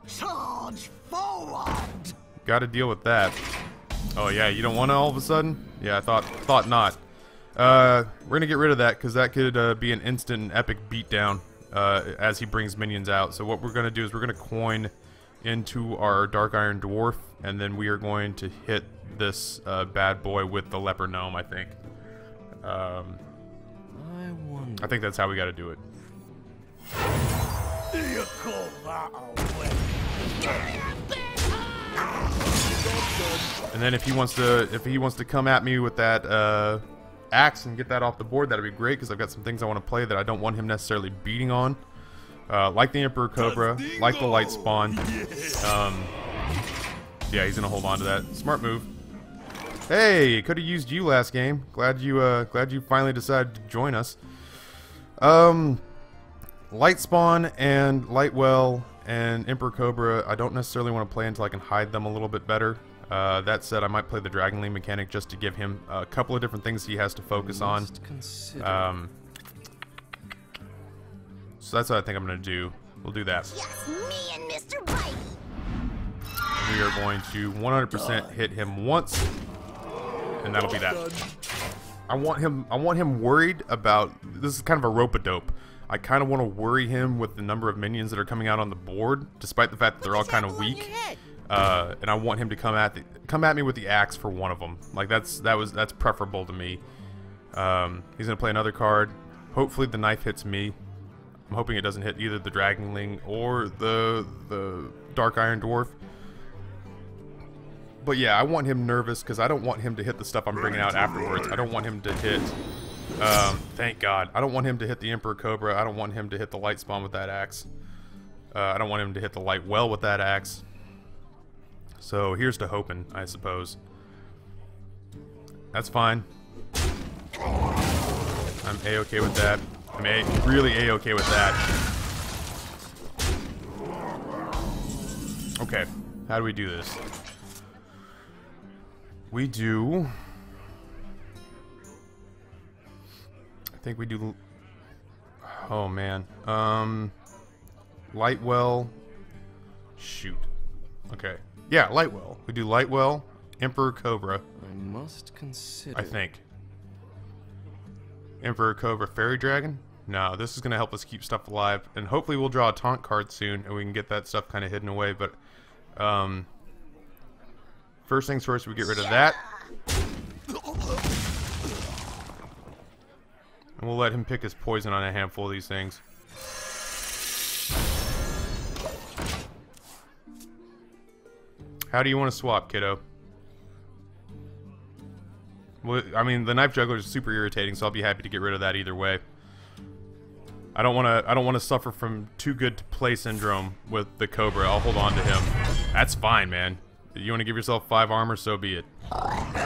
Charge forward! Gotta deal with that. Oh yeah, you don't want to all of a sudden? Yeah, I thought not. We're gonna get rid of that because that could be an instant and epic beatdown as he brings minions out. So what we're gonna do is we're gonna coin into our Dark Iron Dwarf, and then we are going to hit this bad boy with the Leopard Gnome, I think. I wonder. I think that's how we got to do it. You call that a win? And then if he wants to come at me with that axe and get that off the board, that'd be great because I've got some things I want to play that I don't want him necessarily beating on, like the Emperor Cobra, like the Light Spawn. Yeah, he's gonna hold on to that. Smart move. Hey, could have used you last game. Glad you finally decided to join us. Light Spawn and Lightwell and Emperor Cobra, I don't necessarily want to play until I can hide them a little bit better. That said, I might play the Dragon Lane mechanic just to give him a couple of different things he has to focus on. So that's what I think I'm going to do. We'll do that. Just me and Mr. White. We are going to 100% hit him once, and that'll be that. I want him worried about, this is kind of a rope-a-dope. I kind of want to worry him with the number of minions that are coming out on the board, despite the fact that they're all kind of weak. And I want him to come at me with the axe for one of them. Like that's preferable to me. He's gonna play another card. Hopefully the knife hits me. I'm hoping it doesn't hit either the Dragonling or the Dark Iron Dwarf. But yeah, I want him nervous because I don't want him to hit the stuff I'm bringing out afterwards. I don't want him to hit. Thank God. I don't want him to hit the Emperor Cobra. I don't want him to hit the Light Spawn with that axe. I don't want him to hit the Light Well with that axe. So here's to hoping, I suppose. That's fine. I'm A-okay with that. I'm really A-okay with that. Okay, how do we do this? We do... I think we do... Oh, man. Lightwell... Shoot. Okay. Yeah, Lightwell. We do Lightwell, Emperor Cobra. I must consider. I think. Emperor Cobra Fairy Dragon? No, this is going to help us keep stuff alive. And hopefully we'll draw a taunt card soon and we can get that stuff kind of hidden away. But, first things first, we get rid of that. And we'll let him pick his poison on a handful of these things. How do you want to swap, kiddo? Well, I mean, the knife juggler is super irritating, so I'll be happy to get rid of that either way. I don't want to suffer from too good to play syndrome with the Cobra. I'll hold on to him. That's fine, man. You want to give yourself 5 armor, so be it.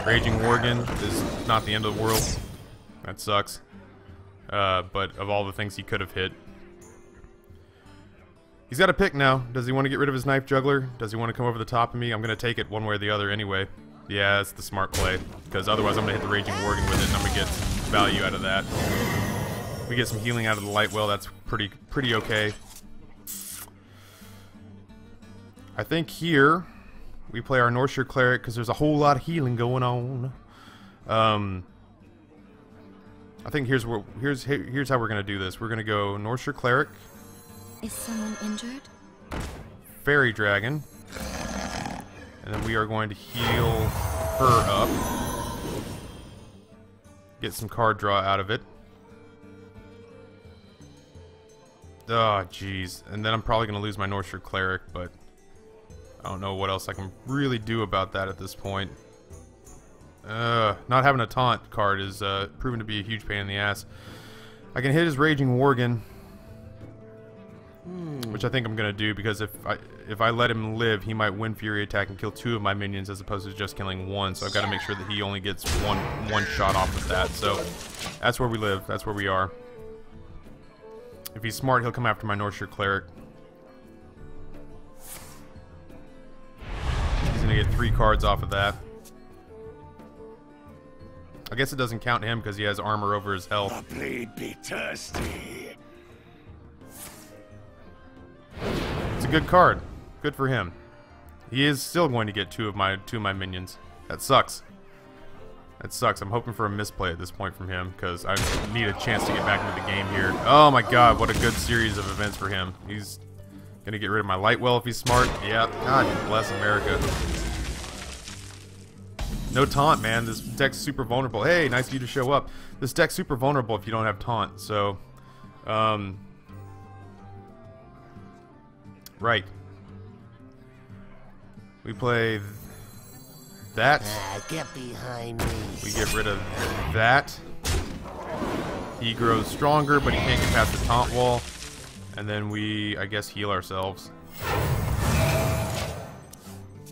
Raging Worgen is not the end of the world. That sucks. But of all the things he could have hit, he's got a pick now. Does he want to get rid of his knife juggler? Does he want to come over the top of me? I'm going to take it one way or the other anyway. Yeah, that's the smart play. Because otherwise I'm going to hit the Raging Worgen with it and I'm going to get value out of that. We get some healing out of the Lightwell. That's pretty okay. I think here we play our North Shore Cleric because there's a whole lot of healing going on. I think here's how we're going to do this. We're going to go North Shore Cleric. Is someone injured? Fairy Dragon. And then we are going to heal her up. Get some card draw out of it. Oh, jeez. And then I'm probably going to lose my North Shore Cleric, but I don't know what else I can really do about that at this point. Not having a taunt card is proven to be a huge pain in the ass. I can hit his Raging Worgen, which I think I'm gonna do because if I let him live, he might win Fury Attack and kill 2 of my minions as opposed to just killing 1. So I've got to make sure that he only gets one shot off with that. So that's where we live. That's where we are. If he's smart, he'll come after my North Shore Cleric. He's gonna get 3 cards off of that. I guess it doesn't count him because he has armor over his health. The blade be thirsty. It's a good card. Good for him. He is still going to get 2 of my minions. That sucks. That sucks. I'm hoping for a misplay at this point from him because I need a chance to get back into the game here. Oh my god, what a good series of events for him. He's gonna get rid of my Lightwell if he's smart. Yeah. God bless America. No taunt, man. This deck's super vulnerable. Hey, nice of you to show up. This deck's super vulnerable if you don't have taunt, so... Right. We play... that. Get behind me. We get rid of that. He grows stronger, but he can't get past the taunt wall. And then we, I guess, heal ourselves.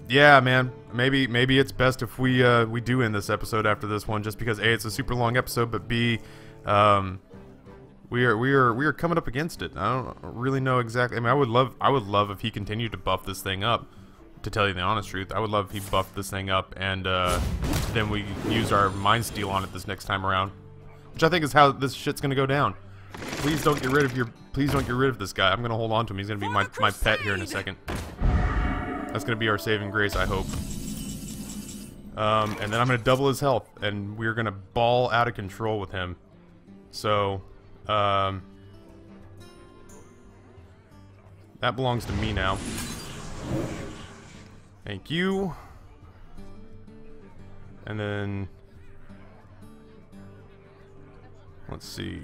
Yeah, man. Maybe it's best if we do end this episode after this one, just because A, it's a super long episode, but B, we are coming up against it. I don't really know exactly. I mean, I would love if he continued to buff this thing up. To tell you the honest truth, I would love if he buffed this thing up, and then we use our Mind Steal on it this next time around, which I think is how this shit's gonna go down. Please don't get rid of this guy. I'm gonna hold on to him. He's gonna be my pet here in a second. That's gonna be our saving grace, I hope. And then I'm gonna double his health, and we're gonna ball out of control with him. So, that belongs to me now. Thank you. And then... let's see.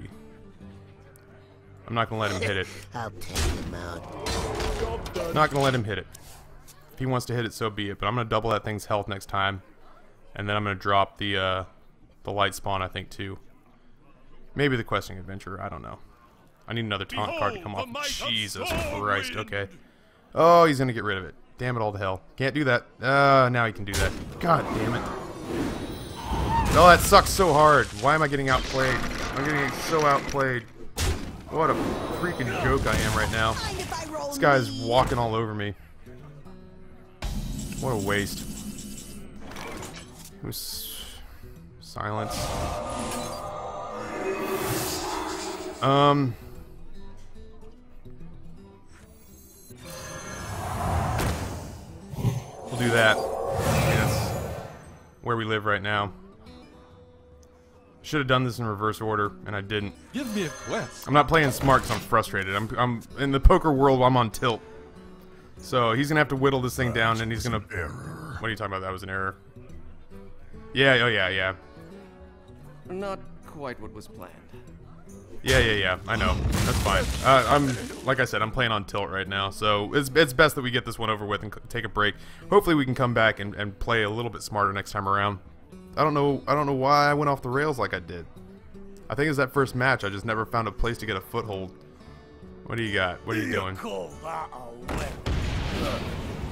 I'm not gonna let him hit it. I'll take him out. Not gonna let him hit it. If he wants to hit it, so be it. But I'm gonna double that thing's health next time. And then I'm gonna drop the light spawn, I think, too. Maybe the questing adventure, I don't know. I need another taunt card to come off. Jesus Christ, okay. Oh, he's gonna get rid of it. Damn it all to hell. Can't do that. Now he can do that. God damn it. Oh, that sucks so hard. Why am I getting outplayed? I'm getting so outplayed. What a freaking joke I am right now. This guy's walking all over me. What a waste. Silence. We'll do that. That's where we live right now. Should have done this in reverse order, and I didn't. Give me a quest. I'm not playing smart because I'm frustrated. I'm in the poker world. I'm on tilt. So he's gonna have to whittle this thing down, and he's gonna. What are you talking about? That was an error. Yeah. Oh yeah. Not quite what was planned. Yeah. I know. That's fine. I'm like I said, I'm playing on tilt right now, so it's best that we get this one over with and take a break. Hopefully, we can come back and play a little bit smarter next time around. I don't know why I went off the rails like I did. I think it was that first match. I just never found a place to get a foothold. What do you got? What are you doing?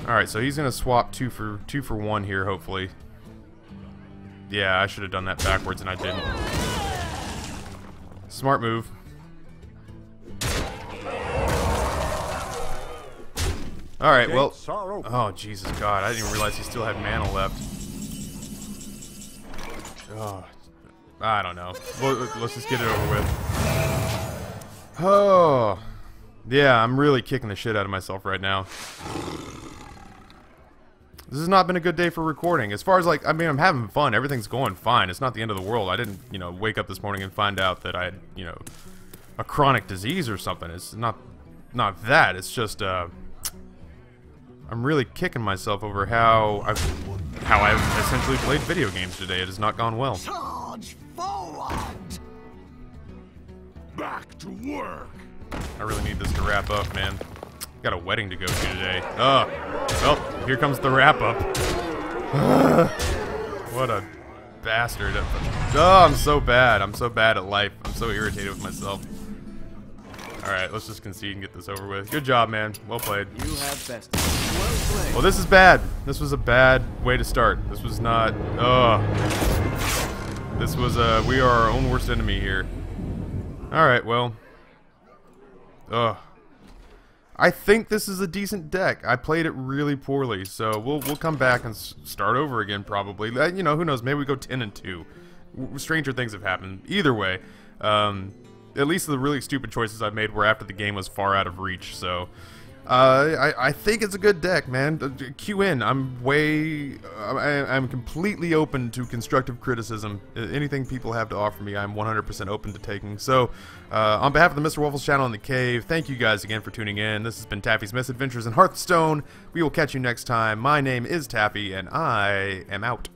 All right, so he's gonna swap two for one here, hopefully. Yeah, I should have done that backwards, and I didn't. Smart move. All right, well. Oh Jesus God! I didn't even realize he still had mana left. Oh, I don't know. Well, let's just get it over with. Oh, yeah, I'm really kicking the shit out of myself right now. This has not been a good day for recording. As far as, like, I mean, I'm having fun. Everything's going fine. It's not the end of the world. I didn't, wake up this morning and find out that I had, a chronic disease or something. It's not that. It's just, I'm really kicking myself over how I've essentially played video games today. It has not gone well. Charge forward. Back to work. I really need this to wrap up, man. Got a wedding to go to today. Oh, well, here comes the wrap up. What a bastard. Oh, I'm so bad. I'm so bad at life. I'm so irritated with myself. Alright, let's just concede and get this over with. Good job, man. Well played. You have best. Well played. Well, this is bad. This was a bad way to start. This was not... This was, we are our own worst enemy here. Alright, well... I think this is a decent deck. I played it really poorly, so we'll come back and start over again probably. Who knows? Maybe we go 10-2. Stranger things have happened. Either way, at least the really stupid choices I made were after the game was far out of reach. So I think it's a good deck, man. Q in. I'm completely open to constructive criticism. Anything people have to offer me, I'm 100% open to taking. So, on behalf of the MrWoofless channel in the cave, thank you guys again for tuning in. This has been Taffy's Misadventures in Hearthstone. We will catch you next time. My name is Taffy, and I am out.